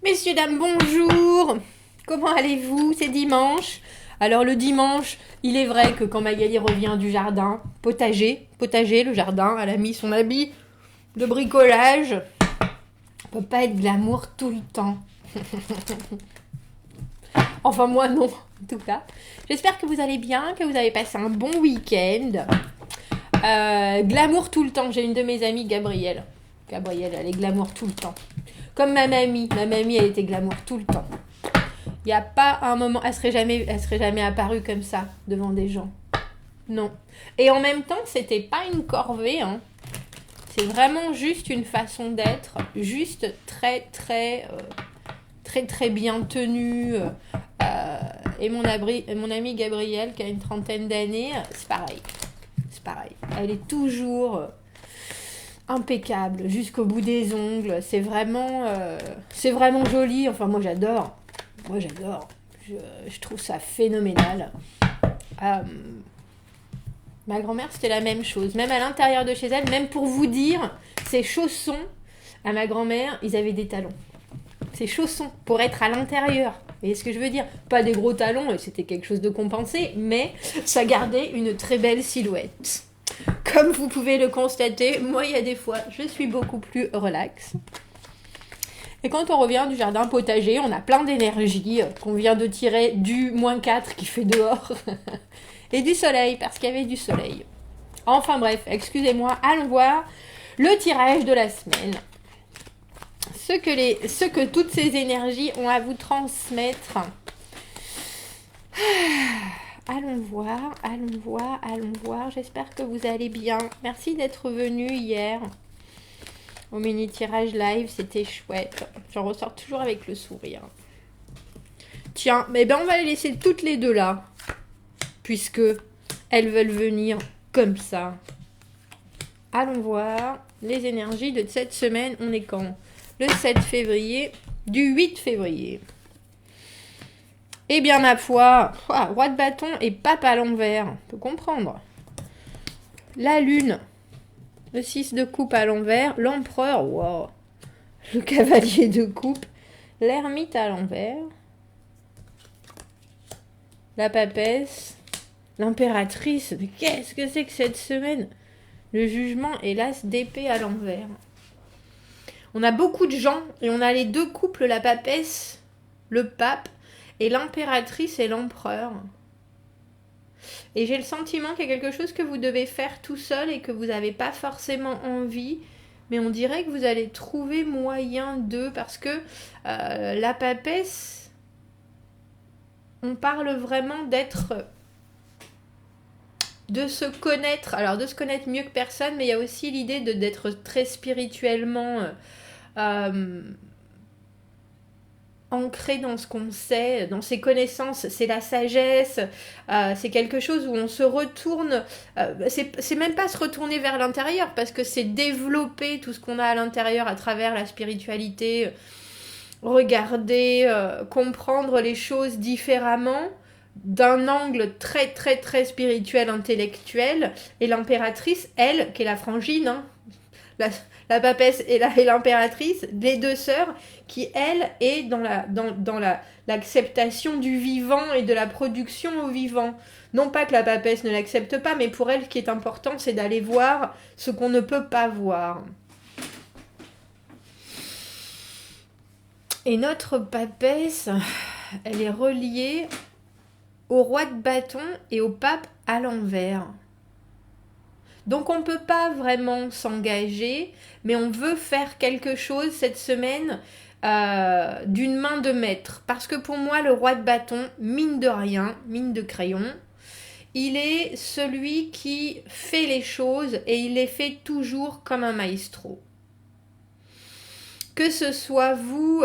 Messieurs, dames, bonjour. Comment allez-vous? C'est dimanche. Alors le dimanche, il est vrai que quand Magali revient du jardin, potager, le jardin, elle a mis son habit de bricolage. On peut pas être glamour tout le temps. Enfin moi non, en tout cas. J'espère que vous allez bien, que vous avez passé un bon week-end. Glamour tout le temps. J'ai une de mes amies, Gabrielle. Gabrielle, elle est glamour tout le temps. Comme ma mamie. Ma mamie, elle était glamour tout le temps. Il n'y a pas un moment, elle serait jamais apparue comme ça devant des gens. Non. Et en même temps, c'était pas une corvée, hein. C'est vraiment juste une façon d'être, juste très bien tenue. Et mon amie Gabrielle, qui a une trentaine d'années, c'est pareil. C'est pareil. Elle est toujours impeccable jusqu'au bout des ongles. C'est vraiment joli. Enfin, moi j'adore. Moi j'adore. Je trouve ça phénoménal. Euh, Ma grand-mère, c'était la même chose. Même à l'intérieur de chez elle, même pour vous dire, ses chaussons, à ma grand-mère, ils avaient des talons. Ses chaussons, pour être à l'intérieur. Vous voyez ce que je veux dire? Pas des gros talons, et c'était quelque chose de compensé, mais ça gardait une très belle silhouette. Comme vous pouvez le constater, moi, il y a des fois, je suis beaucoup plus relax. Et quand on revient du jardin potager, on a plein d'énergie qu'on vient de tirer du -4 qui fait dehors. Et du soleil, parce qu'il y avait du soleil. Enfin bref, excusez-moi, allons voir le tirage de la semaine. Ce que toutes ces énergies ont à vous transmettre. Allons voir. J'espère que vous allez bien. Merci d'être venu hier au mini tirage live, c'était chouette. J'en ressors toujours avec le sourire. Tiens, mais ben on va les laisser toutes les deux là, puisque elles veulent venir comme ça. Allons voir les énergies de cette semaine. On est quand? Le 7 février, du 8 février. Eh bien, ma foi, roi de bâton et pape à l'envers. On peut comprendre. La lune, le 6 de coupe à l'envers. L'empereur, wow. Le cavalier de coupe. L'ermite à l'envers. La papesse. L'impératrice. Mais qu'est-ce que c'est que cette semaine? Le jugement et l'as d'épée à l'envers. On a beaucoup de gens et on a les deux couples, la papesse, le pape, et l'impératrice et l'empereur. Et j'ai le sentiment qu'il y a quelque chose que vous devez faire tout seul et que vous n'avez pas forcément envie, mais on dirait que vous allez trouver moyen de, parce que la papesse, on parle vraiment de se connaître, alors de se connaître mieux que personne, mais il y a aussi l'idée d'être très spirituellement ancré dans ce qu'on sait, dans ses connaissances. C'est la sagesse, c'est quelque chose où on se retourne, c'est même pas se retourner vers l'intérieur, parce que c'est développer tout ce qu'on a à l'intérieur à travers la spiritualité, regarder, comprendre les choses différemment, d'un angle très spirituel, intellectuel. Et l'impératrice, elle, qui est la frangine, hein, la papesse et l'impératrice, les deux sœurs, qui, elle, est dans l'acceptation du vivant et de la production au vivant. Non pas que la papesse ne l'accepte pas, mais pour elle, ce qui est important, c'est d'aller voir ce qu'on ne peut pas voir. Et notre papesse, elle est reliée au roi de bâton et au pape à l'envers. Donc on ne peut pas vraiment s'engager, mais on veut faire quelque chose cette semaine d'une main de maître. Parce que pour moi, le roi de bâton, mine de rien, mine de crayon, il est celui qui fait les choses et il les fait toujours comme un maestro. Que ce soit vous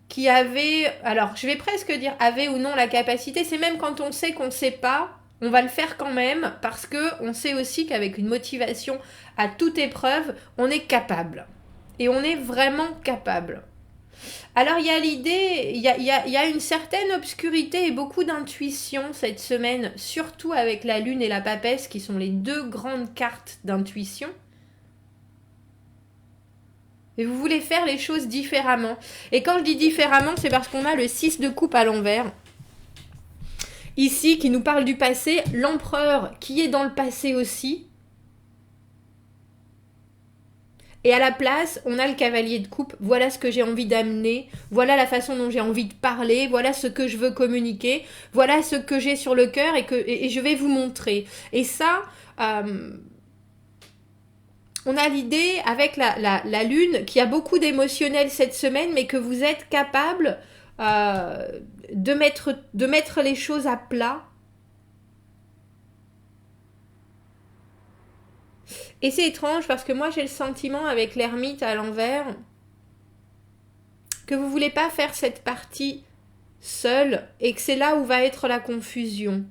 qui avez, alors je vais presque dire avez ou non la capacité, c'est même quand on sait qu'on ne sait pas, on va le faire quand même parce qu'on sait aussi qu'avec une motivation à toute épreuve, on est capable. Et on est vraiment capable. Alors il y a l'idée, il y a une certaine obscurité et beaucoup d'intuition cette semaine, surtout avec la lune et la papesse qui sont les deux grandes cartes d'intuition. Et vous voulez faire les choses différemment. Et quand je dis différemment, c'est parce qu'on a le 6 de coupe à l'envers. Ici, qui nous parle du passé. L'empereur qui est dans le passé aussi. Et à la place, on a le cavalier de coupe. Voilà ce que j'ai envie d'amener. Voilà la façon dont j'ai envie de parler. Voilà ce que je veux communiquer. Voilà ce que j'ai sur le cœur et je vais vous montrer. Et ça, on a l'idée avec la lune qui a beaucoup d'émotionnel cette semaine, mais que vous êtes capable de mettre les choses à plat. Et c'est étrange parce que moi j'ai le sentiment avec l'ermite à l'envers que vous voulez pas faire cette partie seule et que c'est là où va être la confusion.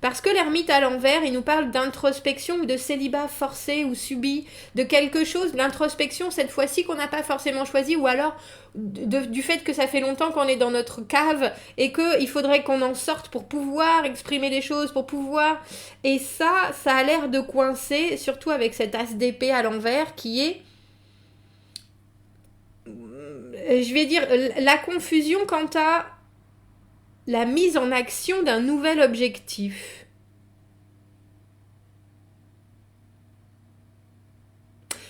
Parce que l'ermite à l'envers, il nous parle d'introspection ou de célibat forcé ou subi, de quelque chose, l'introspection cette fois-ci qu'on n'a pas forcément choisi, ou alors du fait que ça fait longtemps qu'on est dans notre cave et qu'il faudrait qu'on en sorte pour pouvoir exprimer des choses, pour pouvoir... Et ça a l'air de coincer, surtout avec cet as d'épée à l'envers qui est... Je vais dire, la confusion quant à la mise en action d'un nouvel objectif.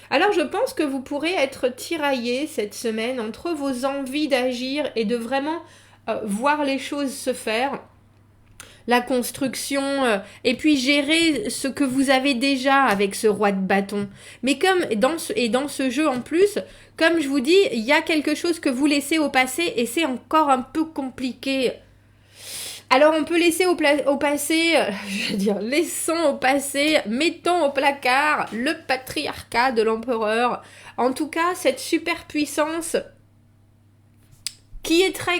Alors je pense que vous pourrez être tiraillé cette semaine entre vos envies d'agir et de vraiment voir les choses se faire, la construction, et puis gérer ce que vous avez déjà avec ce roi de bâton. Mais comme dans ce jeu en plus, comme je vous dis, il y a quelque chose que vous laissez au passé et c'est encore un peu compliqué. Alors on peut laisser au passé, je veux dire, laissons au passé, mettons au placard le patriarcat de l'empereur. En tout cas, cette superpuissance qui est très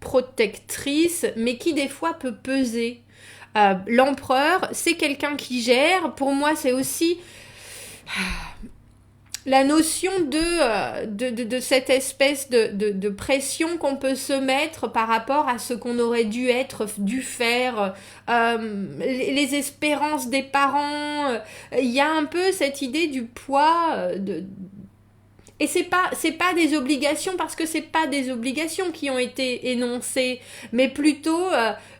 protectrice, mais qui des fois peut peser. L'empereur, c'est quelqu'un qui gère. Pour moi, c'est aussi... la notion de cette espèce de pression qu'on peut se mettre par rapport à ce qu'on aurait dû faire, les espérances des parents, il y a un peu cette idée du poids et c'est pas des obligations parce que c'est pas des obligations qui ont été énoncées, mais plutôt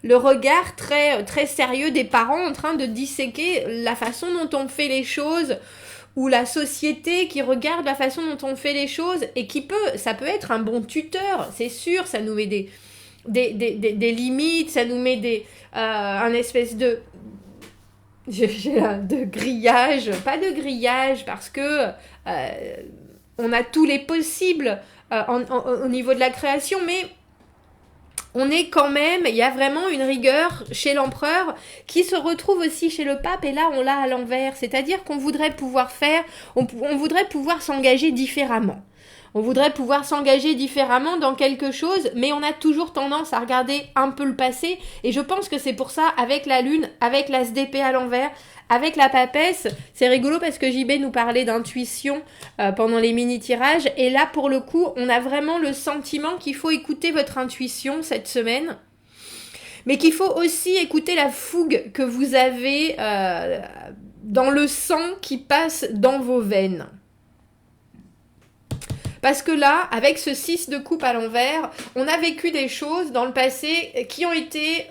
le regard très très sérieux des parents en train de disséquer la façon dont on fait les choses, ou la société qui regarde la façon dont on fait les choses et ça peut être un bon tuteur, c'est sûr, ça nous met des limites, ça nous met un espèce de grillage, pas de grillage parce que on a tous les possibles au niveau de la création, mais on est quand même, il y a vraiment une rigueur chez l'empereur qui se retrouve aussi chez le pape, et là on l'a à l'envers, c'est-à-dire qu'on voudrait pouvoir on voudrait pouvoir s'engager différemment. On voudrait pouvoir s'engager différemment dans quelque chose, mais on a toujours tendance à regarder un peu le passé, et je pense que c'est pour ça, avec la lune, avec l'as d'épée à l'envers, avec la papesse, c'est rigolo parce que JB nous parlait d'intuition pendant les mini-tirages, et là pour le coup, on a vraiment le sentiment qu'il faut écouter votre intuition cette semaine, mais qu'il faut aussi écouter la fougue que vous avez dans le sang qui passe dans vos veines. Parce que là, avec ce 6 de coupe à l'envers, on a vécu des choses dans le passé qui ont été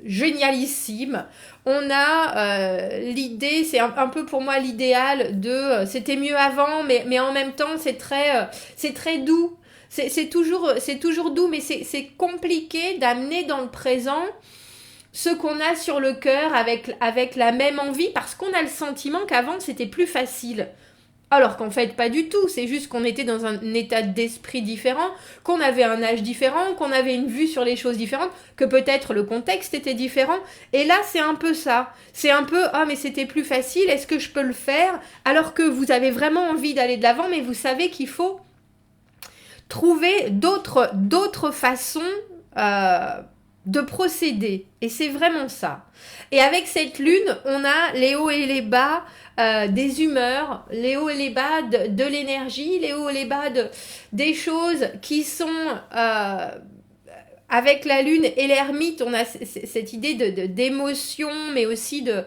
génialissimes. On a l'idée, c'est un peu pour moi l'idéal de c'était mieux avant, mais en même temps c'est très doux. C'est toujours doux, mais c'est compliqué d'amener dans le présent ce qu'on a sur le cœur avec la même envie, parce qu'on a le sentiment qu'avant c'était plus facile. Alors qu'en fait, pas du tout. C'est juste qu'on était dans un état d'esprit différent, qu'on avait un âge différent, qu'on avait une vue sur les choses différentes, que peut-être le contexte était différent. Et là, c'est un peu ça. C'est un peu, ah, mais c'était plus facile, est-ce que je peux le faire? Alors que vous avez vraiment envie d'aller de l'avant, mais vous savez qu'il faut trouver d'autres façons de procéder. Et c'est vraiment ça. Et avec cette lune, on a les hauts et les bas des humeurs, les hauts et les bas de l'énergie, les hauts et les bas des choses qui sont... avec la lune et l'ermite, on a cette idée d'émotion, mais aussi de...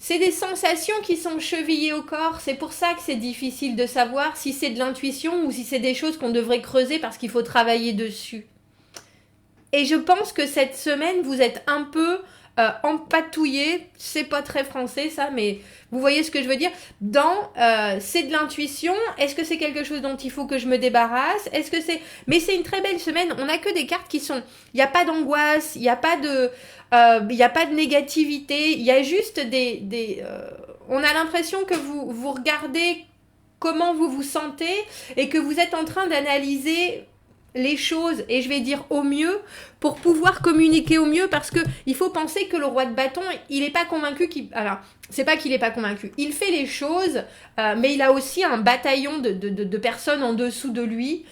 c'est des sensations qui sont chevillées au corps. C'est pour ça que c'est difficile de savoir si c'est de l'intuition ou si c'est des choses qu'on devrait creuser parce qu'il faut travailler dessus. Et je pense que cette semaine, vous êtes un peu empatouillé. C'est pas très français ça, mais vous voyez ce que je veux dire. C'est de l'intuition. Est-ce que c'est quelque chose dont il faut que je me débarrasse? Est-ce que c'est... Mais c'est une très belle semaine. On n'a que des cartes qui sont... Il n'y a pas d'angoisse, il n'y a pas de négativité. Il y a juste on a l'impression que vous regardez comment vous vous sentez et que vous êtes en train d'analyser les choses, et je vais dire au mieux, pour pouvoir communiquer au mieux, parce que il faut penser que le roi de bâton, il n'est pas convaincu alors, c'est pas qu'il n'est pas convaincu, il fait les choses, mais il a aussi un bataillon de personnes en dessous de lui,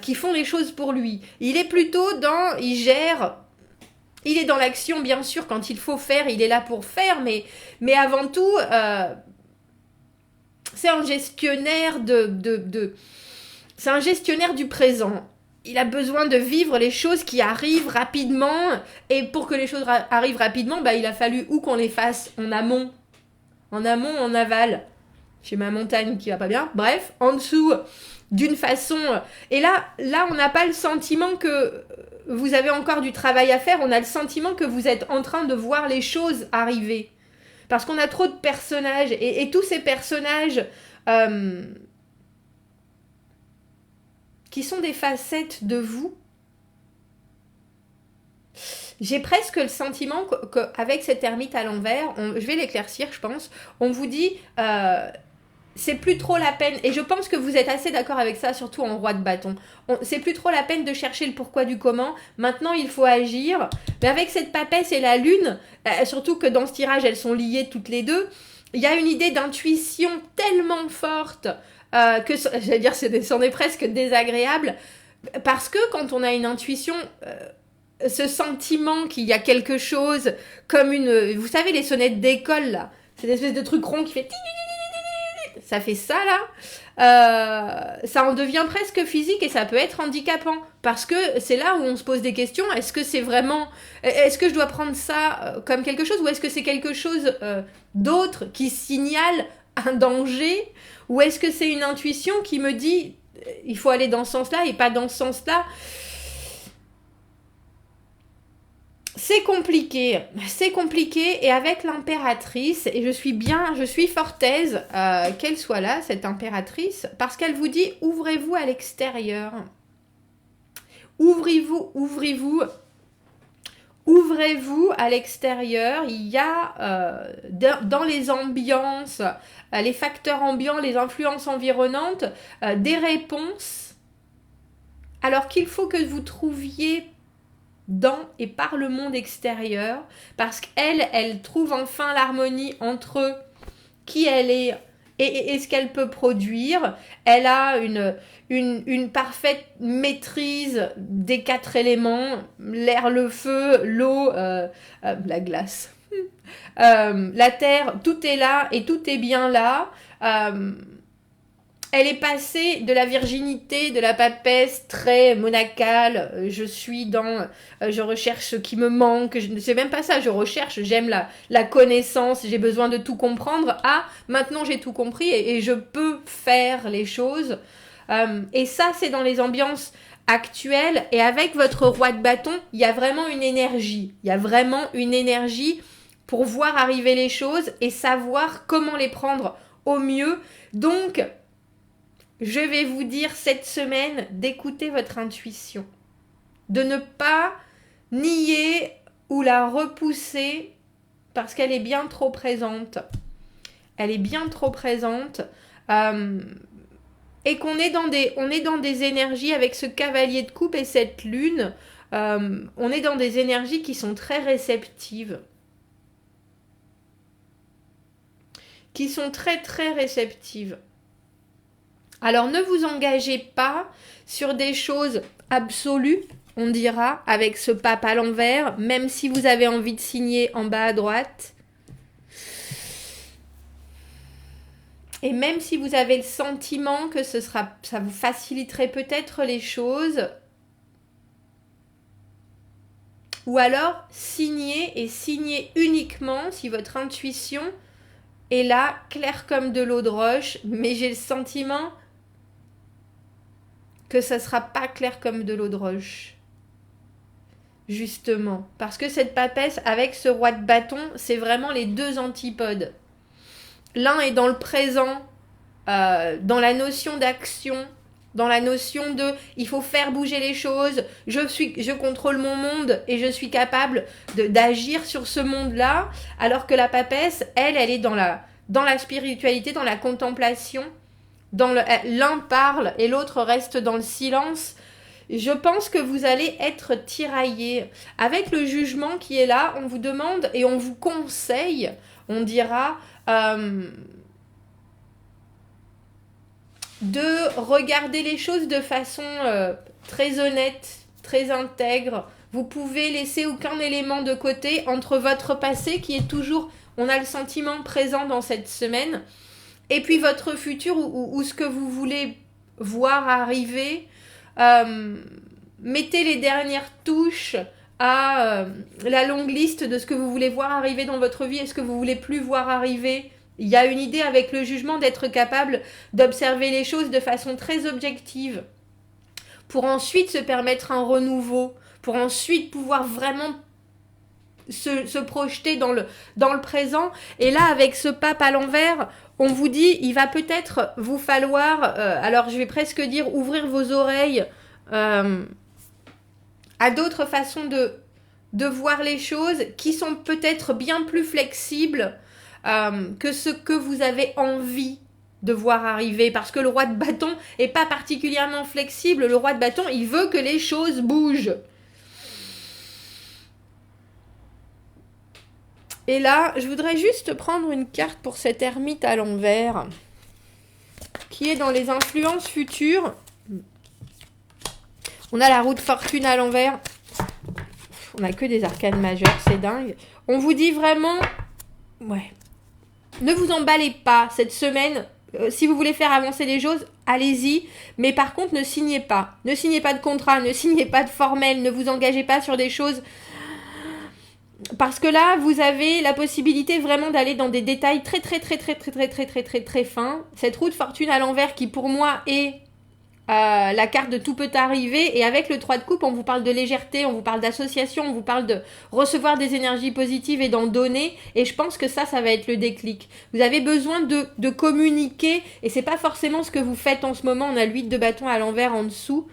qui font les choses pour lui. Il est plutôt il gère, il est dans l'action, bien sûr, quand il faut faire, il est là pour faire, mais avant tout, c'est un gestionnaire c'est un gestionnaire du présent. Il a besoin de vivre les choses qui arrivent rapidement. Et pour que les choses arrivent rapidement, il a fallu ou qu'on les fasse en amont, en aval, chez ma montagne qui va pas bien. Bref, en dessous, d'une façon... Et là, on n'a pas le sentiment que vous avez encore du travail à faire. On a le sentiment que vous êtes en train de voir les choses arriver. Parce qu'on a trop de personnages. Et tous ces personnages... qui sont des facettes de vous, j'ai presque le sentiment qu'avec cette ermite à l'envers, je vais l'éclaircir, je pense, on vous dit, c'est plus trop la peine, et je pense que vous êtes assez d'accord avec ça, surtout en roi de bâton, c'est plus trop la peine de chercher le pourquoi du comment, maintenant il faut agir, mais avec cette papesse et la lune, surtout que dans ce tirage, elles sont liées toutes les deux, il y a une idée d'intuition tellement forte, que j'allais dire c'en est presque désagréable, parce que quand on a une intuition, ce sentiment qu'il y a quelque chose comme vous savez les sonnettes d'école là, c'est une espèce de truc rond qui fait ça fait ça là, ça en devient presque physique et ça peut être handicapant parce que c'est là où on se pose des questions. Est-ce que je dois prendre ça comme quelque chose ou est-ce que c'est quelque chose d'autre qui signale un danger, ou est-ce que c'est une intuition qui me dit il faut aller dans ce sens-là et pas dans ce sens-là? C'est compliqué, et avec l'impératrice, et je suis fort aise qu'elle soit là, cette impératrice, parce qu'elle vous dit ouvrez-vous à l'extérieur. Ouvrez-vous à l'extérieur. Il y a dans les ambiances, les facteurs ambiants, les influences environnantes, des réponses, alors qu'il faut que vous trouviez dans et par le monde extérieur, parce qu'elle trouve enfin l'harmonie entre qui elle est et ce qu'elle peut produire. Elle a une parfaite maîtrise des 4 éléments, l'air, le feu, l'eau, la glace, la terre, tout est là et tout est bien là. Elle est passée de la virginité, de la papesse très monacale, je recherche ce qui me manque, c'est même pas ça, je recherche, j'aime la connaissance, j'ai besoin de tout comprendre, maintenant j'ai tout compris et je peux faire les choses. Et ça, c'est dans les ambiances actuelles, et avec votre roi de bâton, il y a vraiment une énergie, pour voir arriver les choses et savoir comment les prendre au mieux. Donc, je vais vous dire cette semaine d'écouter votre intuition, de ne pas nier ou la repousser parce qu'elle est bien trop présente. Et qu'on est dans des énergies avec ce cavalier de coupe et cette lune, on est dans des énergies qui sont très réceptives. Qui sont très très réceptives. Alors ne vous engagez pas sur des choses absolues, on dira, avec ce pape à l'envers, même si vous avez envie de signer en bas à droite. Et même si vous avez le sentiment que ça vous faciliterait peut-être les choses, ou alors signez uniquement si votre intuition Et là, clair comme de l'eau de roche, mais j'ai le sentiment que ça sera pas clair comme de l'eau de roche. Justement. Parce que cette papesse, avec ce roi de bâton, c'est vraiment les deux antipodes. L'un est dans le présent, dans la notion d'action, dans la notion de il faut faire bouger les choses, je contrôle mon monde et je suis capable d'agir sur ce monde-là, alors que la papesse, elle est dans la spiritualité, dans la contemplation, l'un parle et l'autre reste dans le silence. Je pense que vous allez être tiraillés. Avec le jugement qui est là, on vous demande et on vous conseille, on dira de regarder les choses de façon très honnête, très intègre. Vous pouvez laisser aucun élément de côté entre votre passé qui est toujours, on a le sentiment présent dans cette semaine, et puis votre futur ou ce que vous voulez voir arriver. Mettez les dernières touches à la longue liste de ce que vous voulez voir arriver dans votre vie et ce que vous voulez plus voir arriver. Il y a une idée avec le jugement d'être capable d'observer les choses de façon très objective pour ensuite se permettre un renouveau, pour ensuite pouvoir vraiment se projeter dans le présent. Et là, avec ce pape à l'envers, on vous dit, il va peut-être vous falloir, alors je vais presque dire ouvrir vos oreilles à d'autres façons de voir les choses qui sont peut-être bien plus flexibles que ce que vous avez envie de voir arriver. Parce que le roi de bâton est pas particulièrement flexible. Le roi de bâton, il veut que les choses bougent. Et là, je voudrais juste prendre une carte pour cette ermite à l'envers, qui est dans les influences futures. On a la roue de fortune à l'envers. On n'a que des arcanes majeures, c'est dingue. On vous dit vraiment, ouais, ne vous emballez pas cette semaine. Si vous voulez faire avancer les choses, allez-y. Mais par contre, ne signez pas. Ne signez pas de contrat, ne signez pas de formel, ne vous engagez pas sur des choses. Parce que là, vous avez la possibilité vraiment d'aller dans des détails très fins. Cette roue de fortune à l'envers qui pour moi est la carte de tout peut arriver. Et avec le 3 de coupe, on vous parle de légèreté, on vous parle d'association, on vous parle de recevoir des énergies positives et d'en donner. Et je pense que ça va être le déclic. Vous avez besoin de communiquer et c'est pas forcément ce que vous faites en ce moment. On a le 8 de bâton à l'envers en dessous.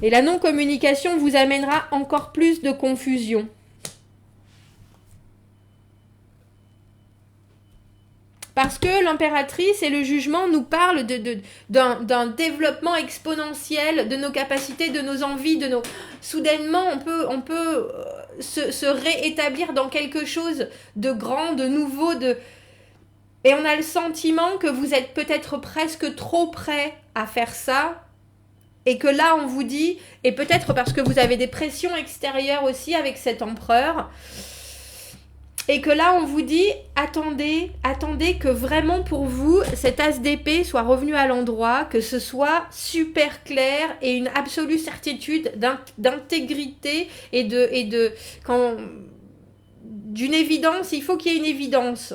Et la non-communication vous amènera encore plus de confusion. Parce que l'impératrice et le jugement nous parlent d'un développement exponentiel de nos capacités, de nos envies, de nos... Soudainement, on peut se réétablir dans quelque chose de grand, de nouveau, et on a le sentiment que vous êtes peut-être presque trop prêt à faire ça, et que là, on vous dit, et peut-être parce que vous avez des pressions extérieures aussi avec cet empereur, et que là, on vous dit, attendez que vraiment pour vous, cet as d'épée soit revenu à l'endroit, que ce soit super clair et une absolue certitude d'intégrité et d'une évidence. Il faut qu'il y ait une évidence.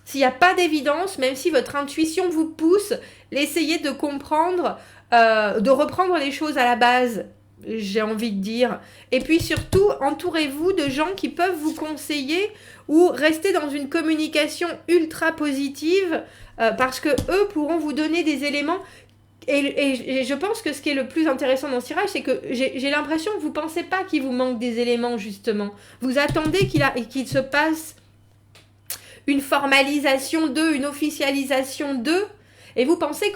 S'il n'y a pas d'évidence, même si votre intuition vous pousse, essayez de comprendre, de reprendre les choses à la base. J'ai envie de dire. Et puis surtout, entourez-vous de gens qui peuvent vous conseiller ou rester dans une communication ultra positive parce que eux pourront vous donner des éléments. Et je pense que ce qui est le plus intéressant dans ce tirage, c'est que j'ai l'impression que vous ne pensez pas qu'il vous manque des éléments, justement. Vous attendez qu'il se passe une formalisation d'eux, une officialisation d'eux. Et vous pensez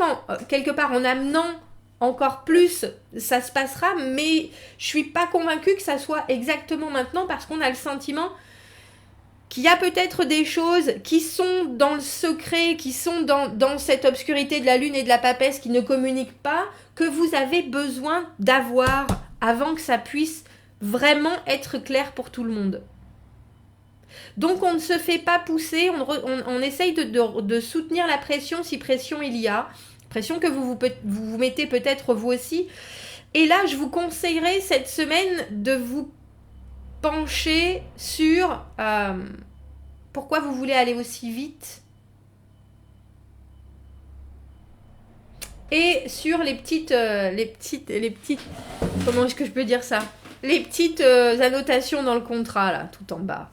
quelque part, en amenant encore plus, ça se passera, mais je suis pas convaincue que ça soit exactement maintenant parce qu'on a le sentiment qu'il y a peut-être des choses qui sont dans le secret, qui sont dans cette obscurité de la lune et de la papesse qui ne communiquent pas, que vous avez besoin d'avoir avant que ça puisse vraiment être clair pour tout le monde. Donc on ne se fait pas pousser, on essaye de soutenir la pression si pression il y a. Pression que vous mettez peut-être vous aussi. Et là, je vous conseillerais cette semaine de vous pencher sur Pourquoi vous voulez aller aussi vite? Et sur les petites, comment est-ce que je peux dire ça? Les petites annotations dans le contrat, là, tout en bas.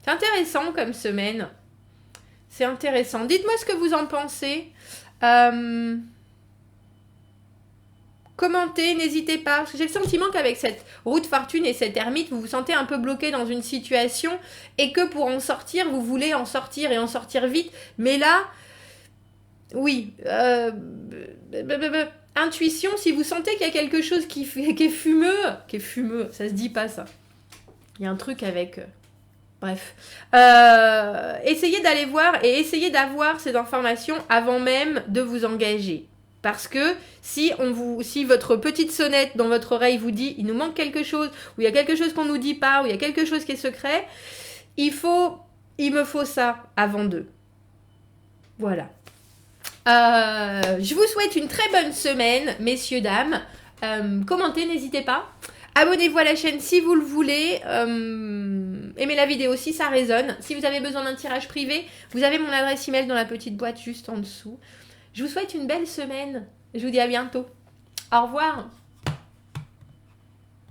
C'est intéressant comme semaine. C'est intéressant. Dites-moi ce que vous en pensez. Commentez, n'hésitez pas. Parce que j'ai le sentiment qu'avec cette roue de fortune et cette ermite, vous vous sentez un peu bloqué dans une situation et que pour en sortir, vous voulez en sortir et en sortir vite. Mais là, oui. Intuition, si vous sentez qu'il y a quelque chose qui est fumeux, ça se dit pas ça. Il y a un truc avec... Bref. Essayez d'aller voir et essayez d'avoir ces informations avant même de vous engager. Parce que si votre petite sonnette dans votre oreille vous dit il nous manque quelque chose, ou il y a quelque chose qu'on nous dit pas, ou il y a quelque chose qui est secret, il me faut ça avant d'eux. Voilà. Je vous souhaite une très bonne semaine, messieurs, dames. Commentez, n'hésitez pas. Abonnez-vous à la chaîne si vous le voulez. Aimez la vidéo si ça résonne. Si vous avez besoin d'un tirage privé, vous avez mon adresse email dans la petite boîte juste en dessous. Je vous souhaite une belle semaine. Je vous dis à bientôt. Au revoir.